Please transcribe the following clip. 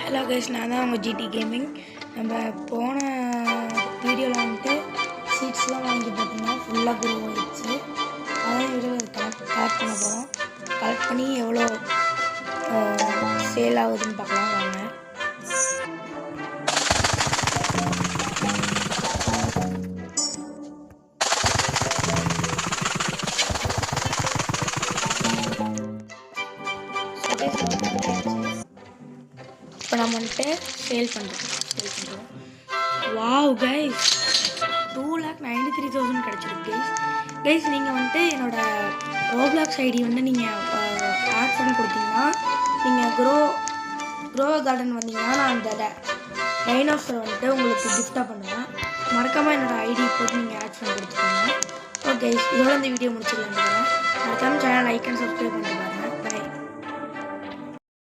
Hello guys, நான் தான் உங்கள் ஜிடி கேமிங். நம்ம போன வீடியோவில் வந்துட்டு சீட்ஸ்லாம் வாங்கி போட்டிருந்தோம். ஃபுல்லாக குரோ ஆகிடுச்சு. அதான் வீடியோவில் கலெக்ட் பண்ண போகிறோம். கலெக்ட் பண்ணி எவ்வளோ சேல் ஆகுதுன்னு பார்க்கலாம் வாங்க. இப்போ நம்ம வந்துட்டு சேல் பண்ணுறோம். வாவ் கைஸ், 2,93,000 கிடச்சிருக்கு கைஸ். நீங்கள் வந்துட்டு என்னோடய ரோப்ளாக்ஸ் ஐடி வந்து நீங்கள் ஆட் பண்ணி கொடுத்தீங்கன்னா, நீங்கள் க்ரோ கார்டன் வந்தீங்கன்னா நான் அந்த டைனோசரை வந்துட்டு உங்களுக்கு கிஃப்டாக பண்ணுவேன். மறக்காமல் என்னோடய ஐடி போட்டு நீங்கள் ஆட் பண்ணி கொடுத்துக்கோங்க. ஓகே, இதோட இந்த வீடியோ முடிச்சுக்கலாம். மறக்காமல் சேனல் லைக் அண்ட் சப்ஸ்கிரைப் பண்ணுறேன்.